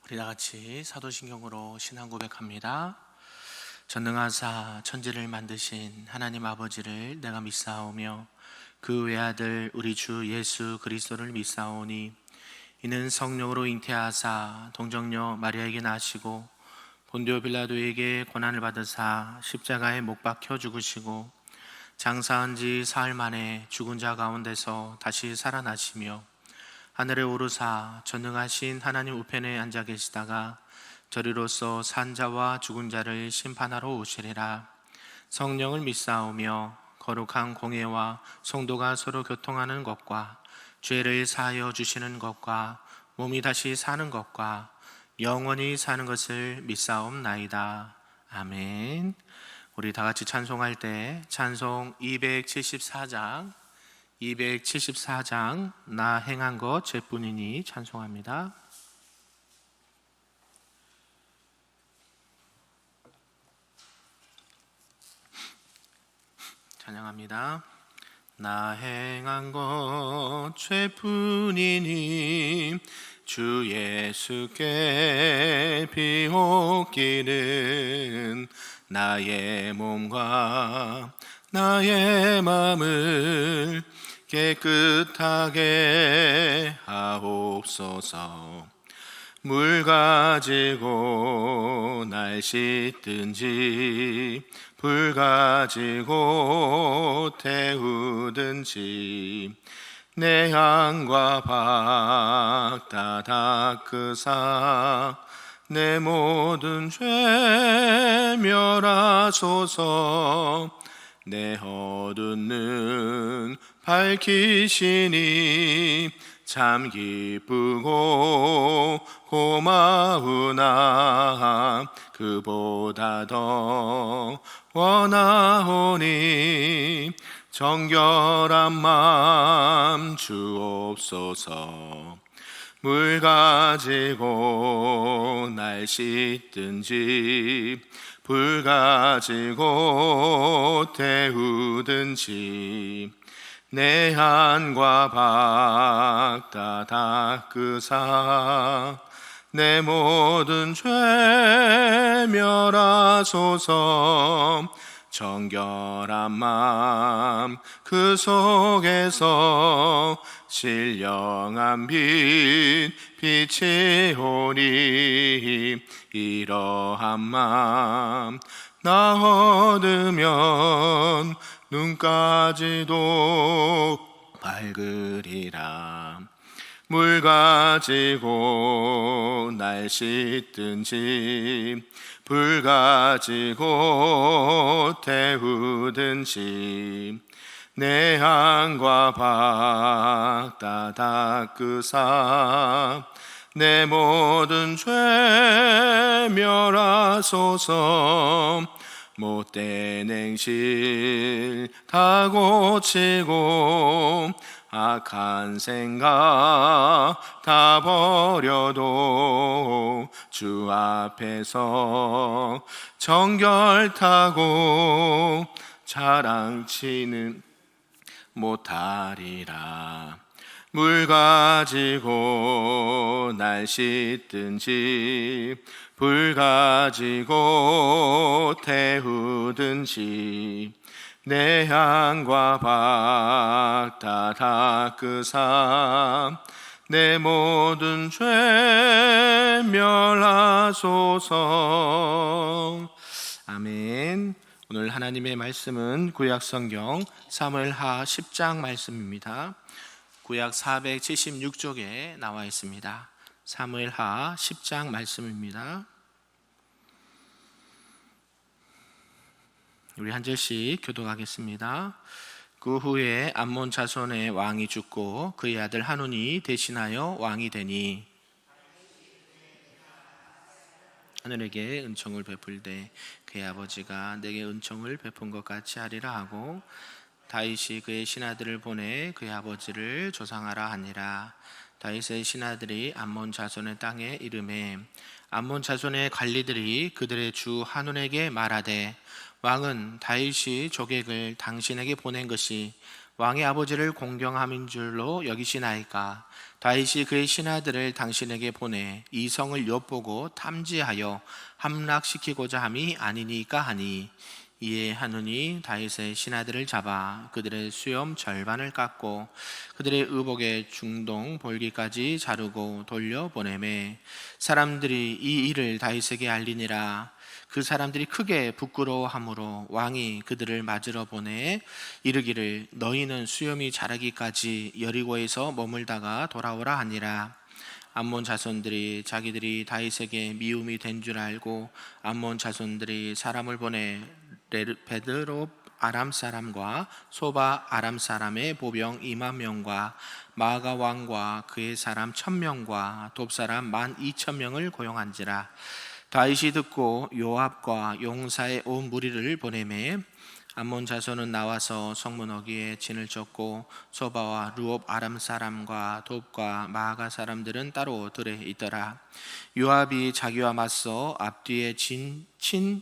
우리 다 같이 사도신경으로 신앙 고백합니다. 전능하사 천지를 만드신 하나님 아버지를 내가 믿사오며 그 외아들 우리 주 예수 그리스도를 믿사오니 이는 성령으로 잉태하사 동정녀 마리아에게 나시고 본디오 빌라도에게 고난을 받으사 십자가에 못 박혀 죽으시고 장사한 지 사흘 만에 죽은 자 가운데서 다시 살아나시며 하늘에 오르사 전능하신 하나님 우편에 앉아 계시다가 저리로서 산 자와 죽은 자를 심판하러 오시리라. 성령을 믿사오며 거룩한 공예와 성도가 서로 교통하는 것과 죄를 사하여 주시는 것과 몸이 다시 사는 것과 영원히 사는 것을 믿사옵나이다. 아멘. 우리 다 같이 찬송할 때 찬송 274장 나 행한 것 죄뿐이니 찬송합니다. 찬양합니다. 나 행한 것 죄뿐이니 주 예수께 비옵기는 나의 몸과 나의 마음을 깨끗하게 하옵소서. 물 가지고 날 씻든지 불 가지고 태우든지 내 양과 박 다 닦으사 내 모든 죄 멸하소서. 내 어두운 눈 밝히시니 참 기쁘고 고마우나 그보다 더 원하오니 정결한 마음 주옵소서. 물 가지고 날 씻든지 불 가지고 태우든지 내 한과 박 다 닦으사 내 모든 죄 멸하소서. 정결한 마음 그 속에서 신령한 빛 빛이 오니 이러한 마음 나 얻으면 눈까지도 밝으리라. 물 가지고 날 씻든지 불 가지고 태우든지 내 양과 박 다 닦으사 내 모든 죄 멸하소서. 못된 행실 다 고치고 악한 생각 다 버려도 주 앞에서 정결타고 자랑치는 못하리라. 물 가지고 날 씻든지 불 가지고 태우든지 내 양과 박 다 닦으사 내 모든 죄 멸하소서. 아멘. 오늘 하나님의 말씀은 구약성경 사무엘하 10장 말씀입니다. 구약 476쪽에 나와 있습니다. 사무엘하 10장 말씀입니다. 우리 한 절씩 교독하겠습니다. 그 후에 암몬 자손의 왕이 죽고 그의 아들 한운이 대신하여 왕이 되니 하늘에게 은총을 베풀되 그의 아버지가 내게 은총을 베푼 것 같이 하리라 하고 다윗이 그의 신하들을 보내 그의 아버지를 조상하라 하니라. 다윗의 신하들이 암몬 자손의 땅에 이르매 암몬 자손의 관리들이 그들의 주 한운에게 말하되 왕은 다윗이 조객을 당신에게 보낸 것이 왕의 아버지를 공경함인 줄로 여기시나이까? 다윗이 그의 신하들을 당신에게 보내 이 성을 엿보고 탐지하여 함락시키고자 함이 아니니까 하니, 이에 하누니 다윗의 신하들을 잡아 그들의 수염 절반을 깎고 그들의 의복의 중동 볼기까지 자르고 돌려보내매, 사람들이 이 일을 다윗에게 알리니라. 그 사람들이 크게 부끄러워하므로 왕이 그들을 맞으러 보내 이르기를, 너희는 수염이 자라기까지 여리고에서 머물다가 돌아오라 하니라. 암몬 자손들이 자기들이 다윗에게 미움이 된 줄 알고 암몬 자손들이 사람을 보내 베드롭 아람 사람과 소바 아람 사람의 보병 2만 명과 마가 왕과 그의 사람 1,000명과 돕 사람 12,000명을 고용한지라. 다윗이 듣고 요압과 용사의 온 무리를 보내매, 암몬 자손은 나와서 성문 어귀에 진을 쳤고 소바와 루옵 아람 사람과 돕과 마가 사람들은 따로 들에 있더라. 요압이 자기와 맞서 앞뒤에 친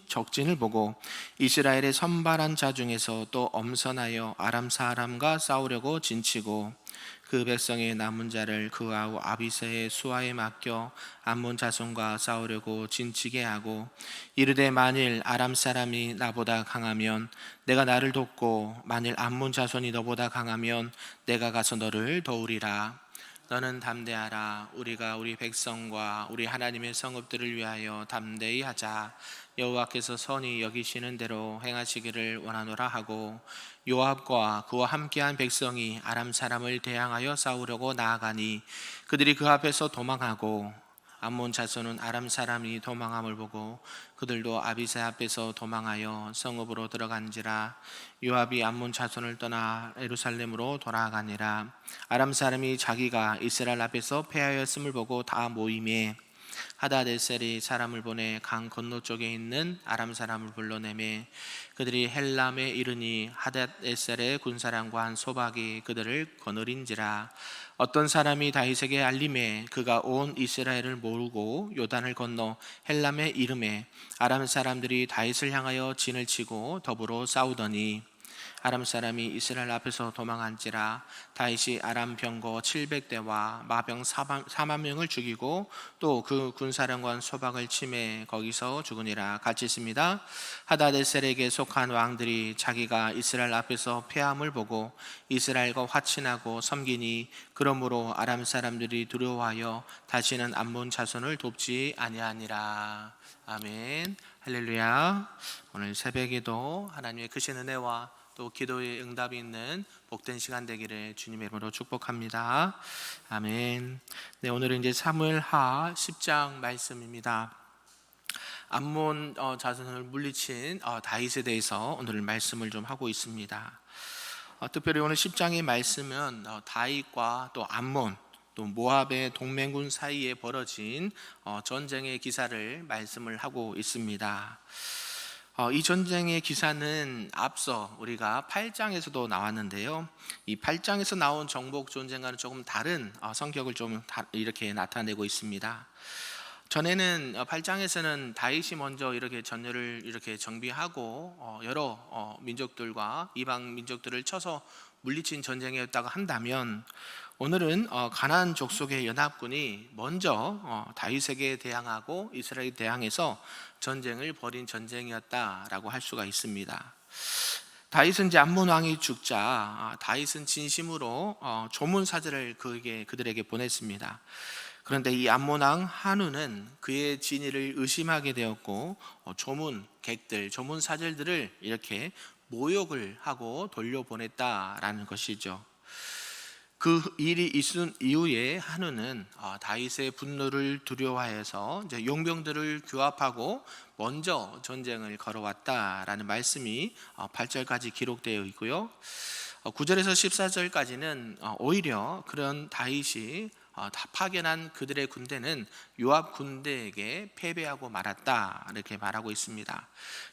적진을 보고 이스라엘의 선발한 자 중에서 또 엄선하여 아람 사람과 싸우려고 진치고, 그 백성의 남은 자를 그 아우 아비새의 수하에 맡겨 암몬 자손과 싸우려고 진치게 하고, 이르되 만일 아람 사람이 나보다 강하면 내가 나를 돕고, 만일 암몬 자손이 너보다 강하면 내가 가서 너를 도우리라. 너는 담대하라. 우리가 우리 백성과 우리 하나님의 성읍들을 위하여 담대히 하자. 여호와께서 선히 여기시는 대로 행하시기를 원하노라 하고, 요압과 그와 함께한 백성이 아람 사람을 대항하여 싸우려고 나아가니 그들이 그 앞에서 도망하고, 암몬 자손은 아람 사람이 도망함을 보고 그들도 아비새 앞에서 도망하여 성읍으로 들어간지라. 요압이 암몬 자손을 떠나 예루살렘으로 돌아가니라. 아람 사람이 자기가 이스라엘 앞에서 패하였음을 보고 다 모임에 하다데셀이 사람을 보내 강 건너 쪽에 있는 아람 사람을 불러내매, 그들이 헬람에 이르니 하다데셀의 군사랑과 한 소박이 그들을 거느린지라. 어떤 사람이 다윗에게 알림해 그가 온 이스라엘을 모르고 요단을 건너 헬람에 이름에 아람 사람들이 다윗을 향하여 진을 치고 더불어 싸우더니, 아람 사람이 이스라엘 앞에서 도망한지라. 다윗이 아람 병거 700대와 마병 4만 명을 죽이고 또 그 군사령관 소박을 치매 거기서 죽으니라. 같이 있습니다. 하다데셀에게 속한 왕들이 자기가 이스라엘 앞에서 패함을 보고 이스라엘과 화친하고 섬기니, 그러므로 아람 사람들이 두려워하여 다시는 암몬 자손을 돕지 아니하니라. 아멘. 할렐루야. 오늘 새벽에도 하나님의 크신 은혜와 또 기도의 응답이 있는 복된 시간 되기를 주님의 이름으로 축복합니다. 아멘. 네, 오늘은 이제 사무엘하 10장 말씀입니다. 암몬 자손을 물리친 다윗에 대해서 오늘 말씀을 좀 하고 있습니다. 특별히 오늘 10장의 말씀은 다윗과 또 암몬 또 모압의 동맹군 사이에 벌어진 전쟁의 기사를 말씀을 하고 있습니다. 이 전쟁의 기사는 앞서 우리가 8장에서도 나왔는데요. 이 8장에서 나온 정복 전쟁과는 조금 다른 성격을 좀 이렇게 나타내고 있습니다. 전에는 8장에서는 다윗이 먼저 이렇게 전열을 이렇게 정비하고 여러 민족들과 이방 민족들을 쳐서 물리친 전쟁이었다고 한다면, 오늘은 가나안 족속의 연합군이 먼저 다윗에게 대항하고 이스라엘에 대항해서 전쟁을 벌인 전쟁이었다라고 할 수가 있습니다. 다윗은 이제 암몬 왕이 죽자 다윗은 진심으로 조문 사절을 그들에게 보냈습니다. 그런데 이 암몬 왕 한우는 그의 진위를 의심하게 되었고 조문객들, 조문 사절들을 이렇게 모욕을 하고 돌려보냈다라는 것이죠. 그 일이 있은 이후에 한우는 다윗의 분노를 두려워해서 이제 용병들을 규합하고 먼저 전쟁을 걸어왔다라는 말씀이 8절까지 기록되어 있고요. 9절에서 14절까지는 오히려 그런 다윗이 다 파견한 그들의 군대는 요압 군대에게 패배하고 말았다 이렇게 말하고 있습니다.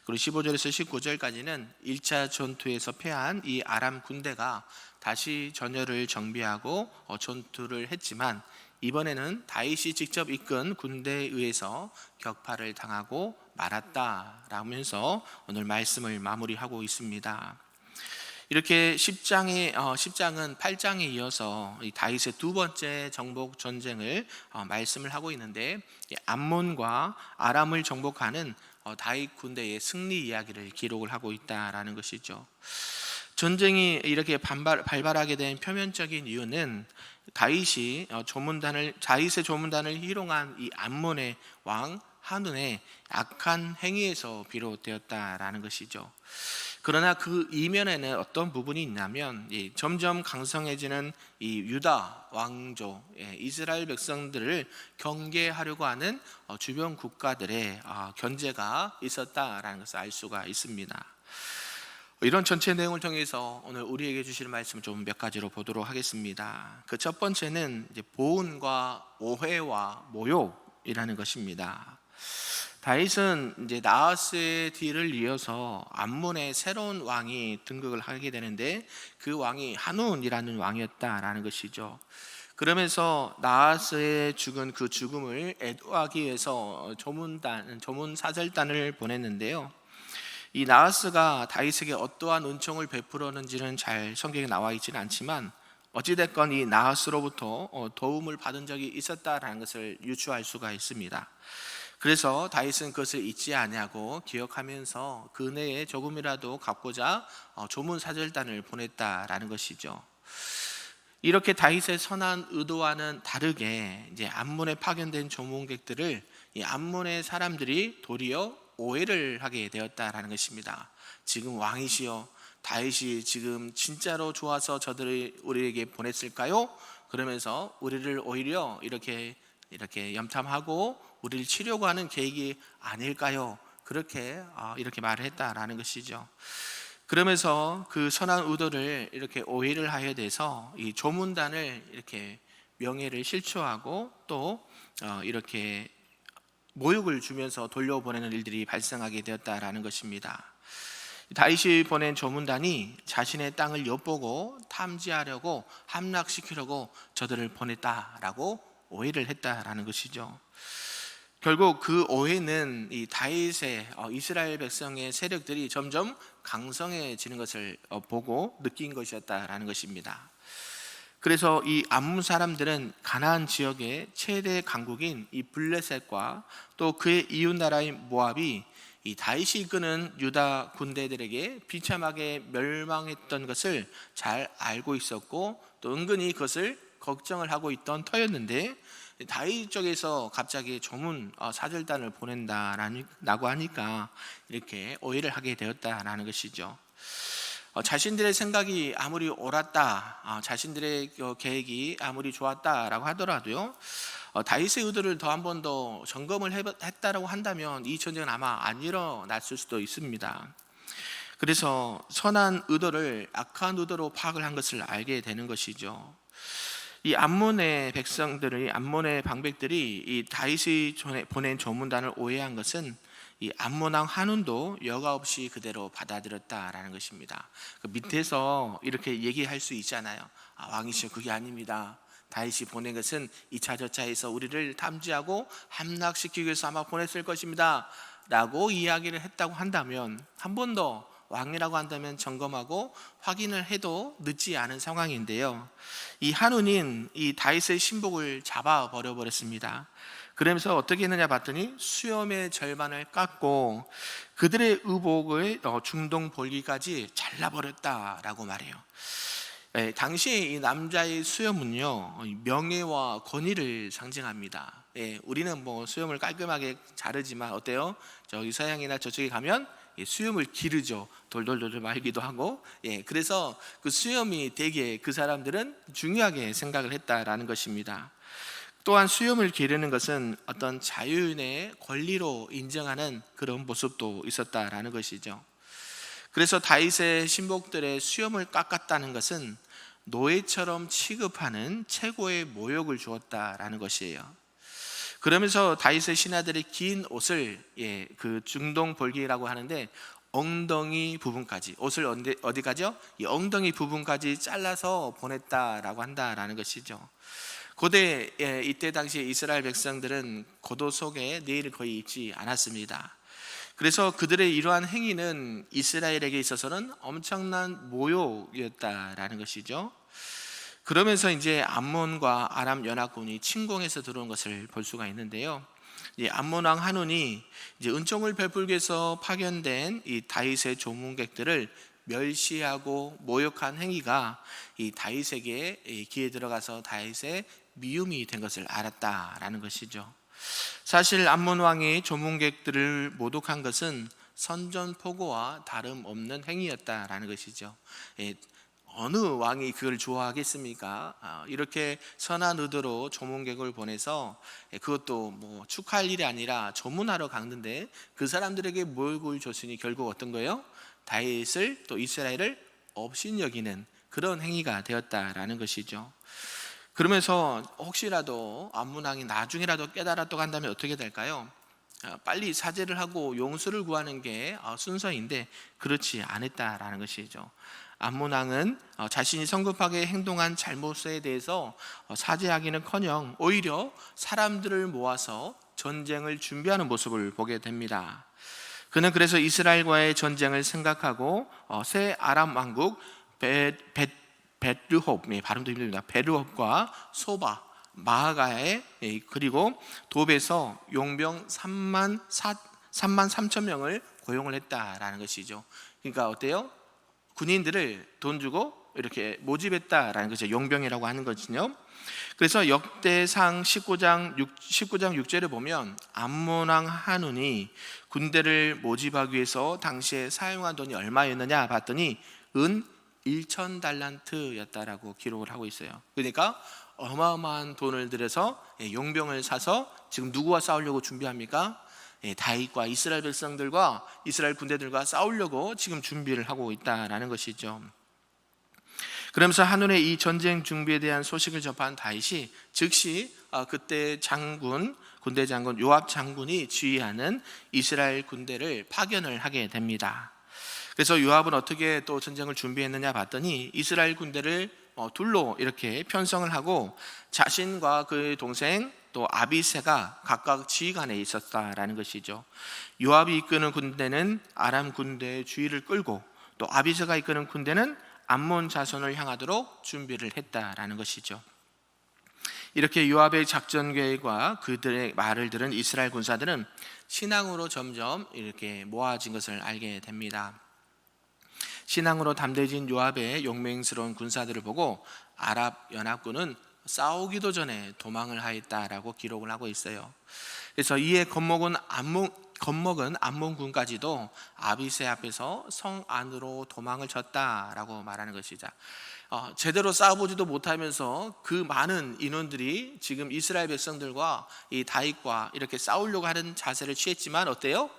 그리고 15절에서 19절까지는 1차 전투에서 패한 이 아람 군대가 다시 전열을 정비하고 전투를 했지만, 이번에는 다윗이 직접 이끈 군대에 의해서 격파를 당하고 말았다라면서 오늘 말씀을 마무리하고 있습니다. 이렇게 10장은 8장에 이어서 이 다윗의 두 번째 정복 전쟁을 말씀을 하고 있는데, 암몬과 아람을 정복하는 다윗 군대의 승리 이야기를 기록을 하고 있다라는 것이죠. 전쟁이 이렇게 발발하게 된 표면적인 이유는 다윗의 조문단을 희롱한 이 암몬의 왕 한운의 악한 행위에서 비롯되었다라는 것이죠. 그러나 그 이면에는 어떤 부분이 있냐면, 점점 강성해지는 이 유다 왕조, 이스라엘 백성들을 경계하려고 하는 주변 국가들의 견제가 있었다라는 것을 알 수가 있습니다. 이런 전체 내용을 통해서 오늘 우리에게 주시는 말씀을 좀 몇 가지로 보도록 하겠습니다. 그 첫 번째는 이제 보은과 오해와 모욕이라는 것입니다. 다윗은 이제 나하스의 뒤를 이어서 암몬의 새로운 왕이 등극을 하게 되는데, 그 왕이 한운이라는 왕이었다라는 것이죠. 그러면서 나하스의 죽은 그 죽음을 애도하기 위해서 조문 사절단을 보냈는데요. 이 나하스가 다윗에게 어떠한 은총을 베풀었는지는 잘 성경에 나와 있지는 않지만, 어찌됐건 이 나하스로부터 도움을 받은 적이 있었다라는 것을 유추할 수가 있습니다. 그래서 다윗은 그것을 잊지 아니하고 기억하면서 그 은혜에 조금이라도 갚고자 조문 사절단을 보냈다라는 것이죠. 이렇게 다윗의 선한 의도와는 다르게 이제 암몬에 파견된 조문객들을 이 암몬의 사람들이 도리어 오해를 하게 되었다라는 것입니다. 지금 왕이시여, 다윗이 지금 진짜로 좋아서 저들을 우리에게 보냈을까요? 그러면서 우리를 오히려 이렇게 염탐하고 우리를 치려고 하는 계획이 아닐까요? 이렇게 말을 했다라는 것이죠. 그러면서 그 선한 의도를 이렇게 오해를 하여 돼서 이 조문단을 이렇게 명예를 실추하고 또 이렇게 모욕을 주면서 돌려보내는 일들이 발생하게 되었다라는 것입니다. 다윗이 보낸 조문단이 자신의 땅을 엿보고 탐지하려고 함락시키려고 저들을 보냈다라고 오해를 했다라는 것이죠. 결국 그 오해는 이 다윗의 이스라엘 백성의 세력들이 점점 강성해지는 것을 보고 느낀 것이었다라는 것입니다. 그래서 이 암몬 사람들은 가나안 지역의 최대 강국인 이 블레셋과 또 그의 이웃 나라인 모압이 이 다윗이 이끄는 유다 군대들에게 비참하게 멸망했던 것을 잘 알고 있었고, 또 은근히 그것을 걱정을 하고 있던 터였는데, 다윗 쪽에서 갑자기 조문 사절단을 보낸다라고 하니까 이렇게 오해를 하게 되었다라는 것이죠. 자신들의 생각이 아무리 옳았다, 자신들의 계획이 아무리 좋았다라고 하더라도요, 다윗의 의도를 더 한 번 더 점검을 했다라고 한다면 이 전쟁은 아마 안 일어났을 수도 있습니다. 그래서 선한 의도를 악한 의도로 파악을 한 것을 알게 되는 것이죠. 이 암몬의 방백들이 이 다윗이 보낸 조문단을 오해한 것은 이 암몬 왕 한운도 여과 없이 그대로 받아들였다라는 것입니다. 그 밑에서 이렇게 얘기할 수 있잖아요. 왕이시여, 그게 아닙니다. 다윗이 보낸 것은 이차저차해서 우리를 탐지하고 함락시키기 위해서 아마 보냈을 것입니다 라고 이야기를 했다고 한다면, 한 번 더 왕이라고 한다면 점검하고 확인을 해도 늦지 않은 상황인데요, 이 한운인 이 다윗의 신복을 잡아버려 버렸습니다. 그러면서 어떻게 했느냐 봤더니 수염의 절반을 깎고 그들의 의복을 중동 볼기까지 잘라버렸다라고 말해요. 당시에 이 남자의 수염은요, 명예와 권위를 상징합니다. 우리는 뭐 수염을 깔끔하게 자르지만 어때요? 저기 서양이나 저쪽에 가면 수염을 기르죠. 돌돌돌 말기도 하고. 그래서 그 수염이 되게 그 사람들은 중요하게 생각을 했다라는 것입니다. 또한 수염을 기르는 것은 어떤 자유인의 권리로 인정하는 그런 모습도 있었다라는 것이죠. 그래서 다윗의 신복들의 수염을 깎았다는 것은 노예처럼 취급하는 최고의 모욕을 주었다라는 것이에요. 그러면서 다윗의 신하들이 긴 옷을 그 중동 볼기라고 하는데, 엉덩이 부분까지, 옷을 어디까지요? 이 엉덩이 부분까지 잘라서 보냈다라고 한다라는 것이죠. 고대 이때 당시 이스라엘 백성들은 겉옷 속에 내의를 거의 입지 않았습니다. 그래서 그들의 이러한 행위는 이스라엘에게 있어서는 엄청난 모욕이었다라는 것이죠. 그러면서 이제 암몬과 아람 연합군이 침공해서 들어온 것을 볼 수가 있는데요. 이 암몬 왕 한운이 이제 은총을 베풀기 위해서 파견된 이 다윗의 조문객들을 멸시하고 모욕한 행위가 이 다윗에게 귀에 들어가서 다윗의 미움이 된 것을 알았다라는 것이죠. 사실 암몬 왕이 조문객들을 모독한 것은 선전포고와 다름없는 행위였다라는 것이죠. 어느 왕이 그걸 좋아하겠습니까? 이렇게 선한 의도로 조문객을 보내서 그것도 뭐 축하할 일이 아니라 조문하러 갔는데 그 사람들에게 모욕을 줬으니 결국 어떤 거예요? 다윗을 또 이스라엘을 업신여기는 그런 행위가 되었다라는 것이죠. 그러면서 혹시라도 암몬 왕이 나중에라도 깨달았다고 한다면 어떻게 될까요? 빨리 사죄를 하고 용서를 구하는 게 순서인데 그렇지 않았다라는 것이죠. 암몬 왕은 자신이 성급하게 행동한 잘못에 대해서 사죄하기는커녕 오히려 사람들을 모아서 전쟁을 준비하는 모습을 보게 됩니다. 그는 그래서 이스라엘과의 전쟁을 생각하고 새 아람 왕국 베르홉, 발음도 힘듭니다. 베르홉과 소바, 마하가에 그리고 돕에서 용병 3만 3천 명을 고용을 했다라는 것이죠. 그러니까 어때요? 군인들을 돈 주고 이렇게 모집했다라는 것이죠. 용병이라고 하는 것은요. 그래서 역대상 19장 6절을 보면 암몬 왕 한운이 군대를 모집하기 위해서 당시에 사용한 돈이 얼마였느냐 봤더니 은 1,000달란트였다라고 기록을 하고 있어요. 그러니까 어마어마한 돈을 들여서 용병을 사서 지금 누구와 싸우려고 준비합니까? 다윗과 이스라엘 백성들과 이스라엘 군대들과 싸우려고 지금 준비를 하고 있다라는 것이죠. 그러면서 한눈에 이 전쟁 준비에 대한 소식을 접한 다윗이 즉시 그때 군대 장군 요압 장군이 지휘하는 이스라엘 군대를 파견을 하게 됩니다. 그래서 요압은 어떻게 또 전쟁을 준비했느냐 봤더니 이스라엘 군대를 둘로 이렇게 편성을 하고 자신과 그의 동생 또 아비새가 각각 지휘관에 있었다라는 것이죠. 요압이 이끄는 군대는 아람 군대의 주의를 끌고 또 아비새가 이끄는 군대는 암몬 자손을 향하도록 준비를 했다라는 것이죠. 이렇게 요압의 작전 계획과 그들의 말을 들은 이스라엘 군사들은 신앙으로 점점 이렇게 모아진 것을 알게 됩니다. 신앙으로 담대해진 요압의 용맹스러운 군사들을 보고 아랍 연합군은 싸우기도 전에 도망을 하였다라고 기록을 하고 있어요. 그래서 이에 겁먹은 암몬군까지도 아비새 앞에서 성 안으로 도망을 쳤다라고 말하는 것이죠. 제대로 싸워보지도 못하면서 그 많은 인원들이 지금 이스라엘 백성들과 이 다윗과 이렇게 싸우려고 하는 자세를 취했지만 어때요?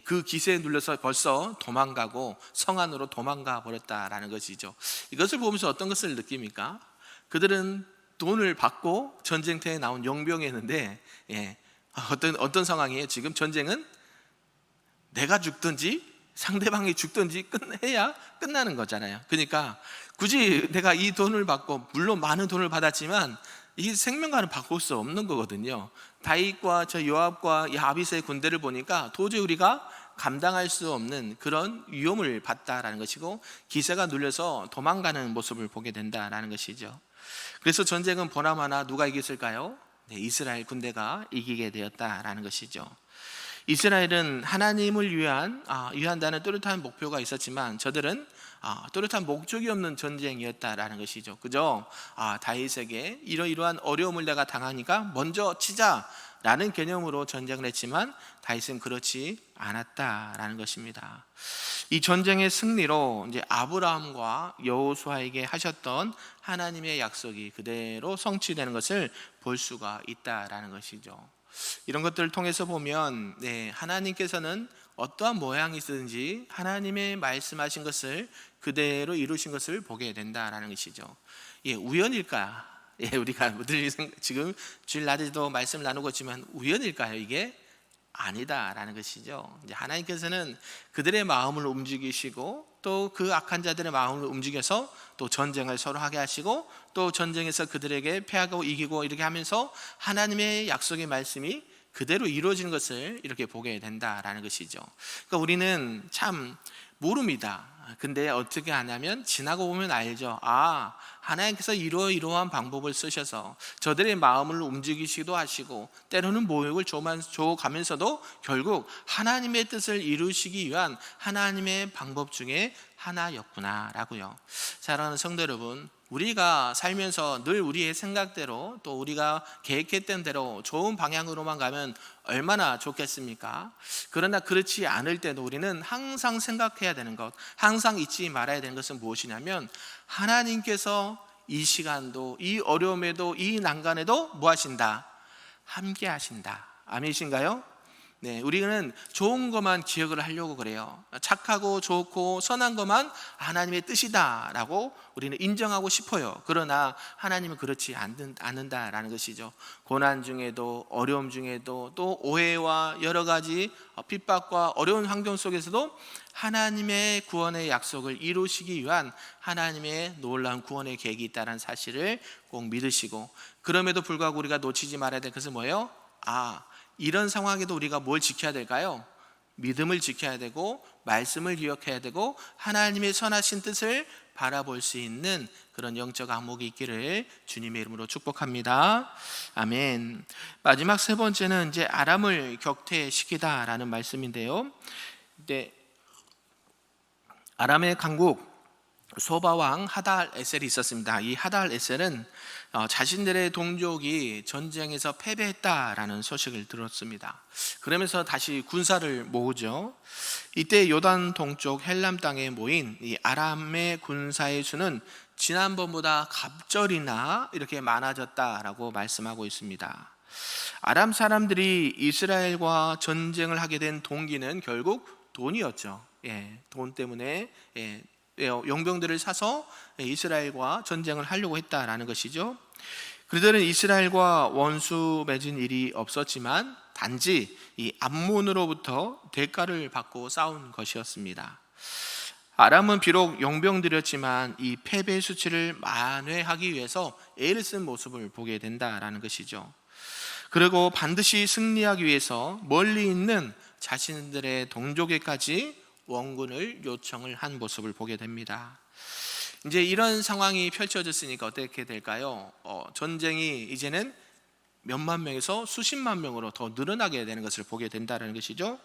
그 기세에 눌려서 벌써 도망가고 성 안으로 도망가 버렸다라는 것이죠. 이것을 보면서 어떤 것을 느낍니까? 그들은 돈을 받고 전쟁터에 나온 용병이었는데 어떤 상황이에요? 지금 전쟁은 내가 죽든지 상대방이 죽든지 해야 끝나는 거잖아요. 그러니까 굳이 내가 이 돈을 받고, 물론 많은 돈을 받았지만 이 생명과는 바꿀 수 없는 거거든요. 다윗과 저 요압과 이 아비새의 군대를 보니까 도저히 우리가 감당할 수 없는 그런 위험을 받다라는 것이고 기세가 눌려서 도망가는 모습을 보게 된다라는 것이죠. 그래서 전쟁은 보나마나 누가 이겼을까요? 이스라엘 군대가 이기게 되었다라는 것이죠. 이스라엘은 하나님을 위한다는 뚜렷한 목표가 있었지만 저들은 뚜렷한 목적이 없는 전쟁이었다라는 것이죠. 그죠? 다윗에게 이러이러한 어려움을 내가 당하니까 먼저 치자라는 개념으로 전쟁을 했지만 다윗은 그렇지 않았다라는 것입니다. 이 전쟁의 승리로 이제 아브라함과 여호수아에게 하셨던 하나님의 약속이 그대로 성취되는 것을 볼 수가 있다라는 것이죠. 이런 것들을 통해서 보면 하나님께서는 어떠한 모양이든지 하나님의 말씀하신 것을 그대로 이루신 것을 보게 된다라는 것이죠. 우연일까? 우리가 지금 주일 낮에도 말씀을 나누고 있지만 우연일까요? 이게 아니다라는 것이죠. 이제 하나님께서는 그들의 마음을 움직이시고 또 그 악한 자들의 마음을 움직여서 또 전쟁을 서로 하게 하시고 또 전쟁에서 그들에게 패하고 이기고 이렇게 하면서 하나님의 약속의 말씀이 그대로 이루어지는 것을 이렇게 보게 된다라는 것이죠. 그러니까 우리는 참 모릅니다. 근데 어떻게 하냐면 지나고 보면 알죠. 아, 하나님께서 이러한 방법을 쓰셔서 저들의 마음을 움직이시기도 하시고 때로는 모욕을 줘가면서도 결국 하나님의 뜻을 이루시기 위한 하나님의 방법 중에 하나였구나라고요. 사랑하는 성도 여러분, 우리가 살면서 늘 우리의 생각대로 또 우리가 계획했던 대로 좋은 방향으로만 가면 얼마나 좋겠습니까? 그러나 그렇지 않을 때도 우리는 항상 생각해야 되는 것, 항상 잊지 말아야 되는 것은 무엇이냐면 하나님께서 이 시간도, 이 어려움에도, 이 난간에도 뭐 하신다? 함께 하신다. 아멘이신가요? 네, 우리는 좋은 것만 기억을 하려고 그래요. 착하고 좋고 선한 것만 하나님의 뜻이다라고 우리는 인정하고 싶어요. 그러나 하나님은 그렇지 않는다라는 것이죠. 고난 중에도, 어려움 중에도, 또 오해와 여러 가지 핍박과 어려운 환경 속에서도 하나님의 구원의 약속을 이루시기 위한 하나님의 놀라운 구원의 계획이 있다는 사실을 꼭 믿으시고, 그럼에도 불구하고 우리가 놓치지 말아야 될 것은 뭐예요? 이런 상황에도 우리가 뭘 지켜야 될까요? 믿음을 지켜야 되고, 말씀을 기억해야 되고, 하나님의 선하신 뜻을 바라볼 수 있는 그런 영적 안목이 있기를 주님의 이름으로 축복합니다. 아멘. 마지막 세 번째는 이제 아람을 격퇴시키다라는 말씀인데요. 아람의 강국 소바왕 하달 에셀이 있었습니다. 이 하달 에셀은 자신들의 동족이 전쟁에서 패배했다라는 소식을 들었습니다. 그러면서 다시 군사를 모으죠. 이때 요단 동쪽 헬람 땅에 모인 이 아람의 군사의 수는 지난번보다 갑절이나 이렇게 많아졌다라고 말씀하고 있습니다. 아람 사람들이 이스라엘과 전쟁을 하게 된 동기는 결국 돈이었죠. 돈 때문에 용병들을 사서 이스라엘과 전쟁을 하려고 했다라는 것이죠. 그들은 이스라엘과 원수 맺은 일이 없었지만 단지 이 암몬으로부터 대가를 받고 싸운 것이었습니다. 아람은 비록 용병들이었지만 이 패배 수치를 만회하기 위해서 애를 쓴 모습을 보게 된다라는 것이죠. 그리고 반드시 승리하기 위해서 멀리 있는 자신들의 동족에까지 원군을 요청을 한 모습을 보게 됩니다. 이제 이런 상황이 펼쳐졌으니까 어떻게 될까요? 전쟁이 이제는 몇만 명에서 수십만 명으로 더 늘어나게 되는 것을 보게 된다는 것이죠.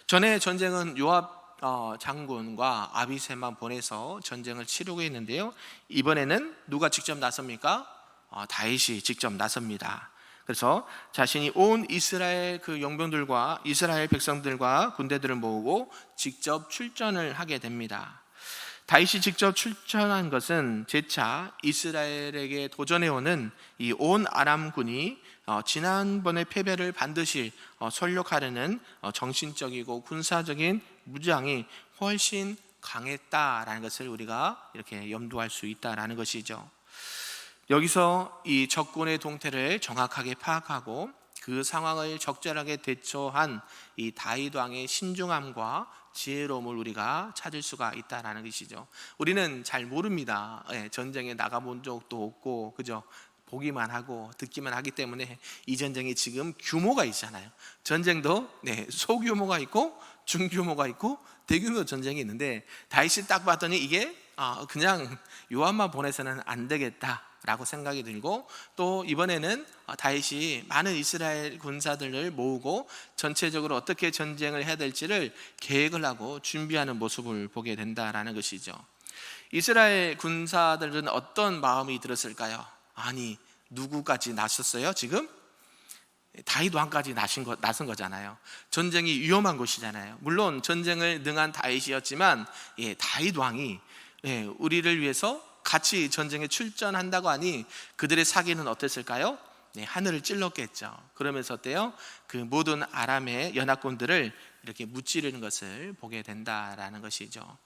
전에 전쟁은 요압 장군과 아비새만 보내서 전쟁을 치르고 했는데요. 이번에는 누가 직접 나섭니까? 다윗이 직접 나섭니다. 그래서 자신이 온 이스라엘 그 용병들과 이스라엘 백성들과 군대들을 모으고 직접 출전을 하게 됩니다. 다윗이 직접 출전한 것은 재차 이스라엘에게 도전해오는 이 온 아람군이 지난번의 패배를 반드시 설욕하려는 정신적이고 군사적인 무장이 훨씬 강했다라는 것을 우리가 이렇게 염두할 수 있다라는 것이죠. 여기서 이 적군의 동태를 정확하게 파악하고 그 상황을 적절하게 대처한 이 다윗 왕의 신중함과 지혜로움을 우리가 찾을 수가 있다라는 것이죠. 우리는 잘 모릅니다. 전쟁에 나가본 적도 없고, 그죠? 보기만 하고 듣기만 하기 때문에 이 전쟁이 지금 규모가 있잖아요. 전쟁도 소규모가 있고 중규모가 있고 대규모 전쟁이 있는데 다윗이 딱 봤더니 이게 그냥 요압만 보내서는 안 되겠다라고 생각이 들고, 또 이번에는 다윗이 많은 이스라엘 군사들을 모으고 전체적으로 어떻게 전쟁을 해야 될지를 계획을 하고 준비하는 모습을 보게 된다라는 것이죠. 이스라엘 군사들은 어떤 마음이 들었을까요? 아니, 누구까지 나섰어요? 지금 다윗 왕까지 나선 거잖아요. 전쟁이 위험한 곳이잖아요. 물론 전쟁을 능한 다윗이었지만 다윗 왕이 우리를 위해서 같이 전쟁에 출전한다고 하니 그들의 사기는 어땠을까요? 하늘을 찔렀겠죠. 그러면서 어때요? 그 모든 아람의 연합군들을 이렇게 무찌르는 것을 보게 된다라는 것이죠.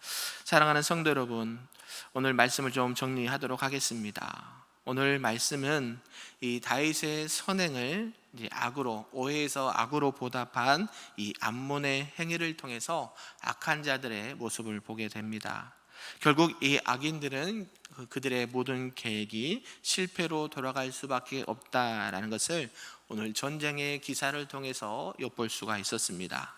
사랑하는 성도 여러분, 오늘 말씀을 좀 정리하도록 하겠습니다. 오늘 말씀은 이 다윗의 선행을 이제 오해에서 악으로 보답한 이 암몬의 행위를 통해서 악한 자들의 모습을 보게 됩니다. 결국 이 악인들은 그들의 모든 계획이 실패로 돌아갈 수밖에 없다라는 것을 오늘 전쟁의 기사를 통해서 엿볼 수가 있었습니다.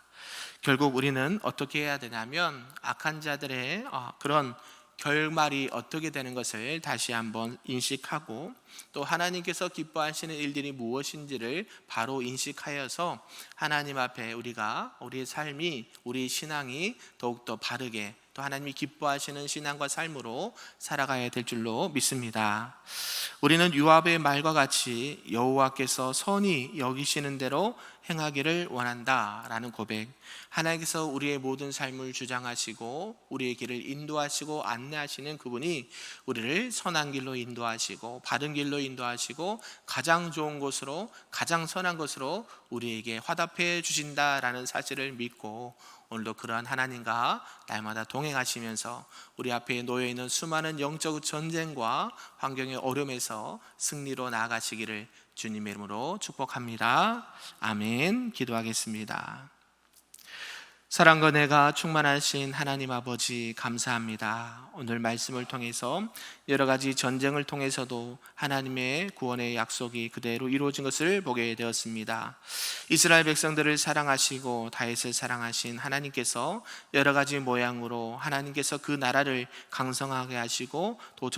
결국 우리는 어떻게 해야 되냐면 악한 자들의 그런 결말이 어떻게 되는 것을 다시 한번 인식하고, 또 하나님께서 기뻐하시는 일들이 무엇인지를 바로 인식하여서 하나님 앞에 우리의 삶이, 우리 신앙이 더욱더 바르게, 또 하나님이 기뻐하시는 신앙과 삶으로 살아가야 될 줄로 믿습니다. 우리는 요압의 말과 같이 여호와께서 선히 여기시는 대로 행하기를 원한다라는 고백, 하나님께서 우리의 모든 삶을 주장하시고 우리의 길을 인도하시고 안내하시는 그분이 우리를 선한 길로 인도하시고 바른 길로 인도하시고 가장 좋은 곳으로, 가장 선한 것으로 우리에게 화답해 주신다라는 사실을 믿고, 오늘도 그러한 하나님과 날마다 동행하시면서 우리 앞에 놓여있는 수많은 영적 전쟁과 환경의 어려움에서 승리로 나아가시기를 주님의 이름으로 축복합니다. 아멘. 기도하겠습니다. 사랑과 은혜가 충만하신 하나님 아버지, 감사합니다. 오늘 말씀을 통해서 여러 가지 전쟁을 통해서도 하나님의 구원의 약속이 그대로 이루어진 것을 보게 되었습니다. 이스라엘 백성들을 사랑하시고 다윗을 사랑하신 하나님께서 여러 가지 모양으로 하나님께서 그 나라를 강성하게 하시고, 또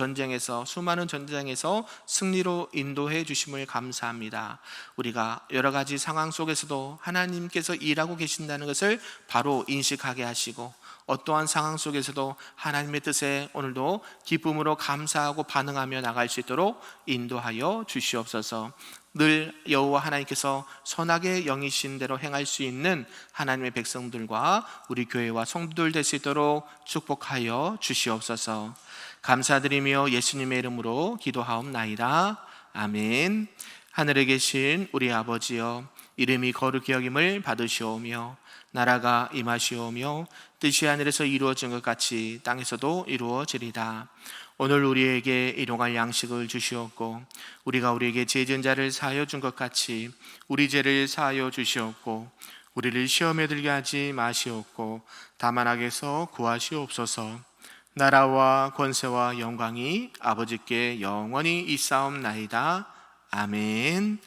수많은 전쟁에서 승리로 인도해 주심을 감사합니다. 우리가 여러 가지 상황 속에서도 하나님께서 일하고 계신다는 것을 바로 인식하게 하시고, 어떠한 상황 속에서도 하나님의 뜻에 오늘도 기쁨으로 감사하고 반응하며 나갈 수 있도록 인도하여 주시옵소서. 늘 여호와 하나님께서 선하게 영이신 대로 행할 수 있는 하나님의 백성들과 우리 교회와 성도들 될 수 있도록 축복하여 주시옵소서. 감사드리며 예수님의 이름으로 기도하옵나이다. 아멘. 하늘에 계신 우리 아버지여, 이름이 거룩히 여김을 받으시오며 나라가 임하시오며 뜻이 하늘에서 이루어진 것 같이 땅에서도 이루어지리다. 오늘 우리에게 일용할 양식을 주시옵고, 우리가 우리에게 죄 지은 자를 사하여 준 것 같이 우리 죄를 사하여 주시옵고, 우리를 시험에 들게 하지 마시옵고 다만 악에서 구하시옵소서. 나라와 권세와 영광이 아버지께 영원히 있사옵나이다. 아멘.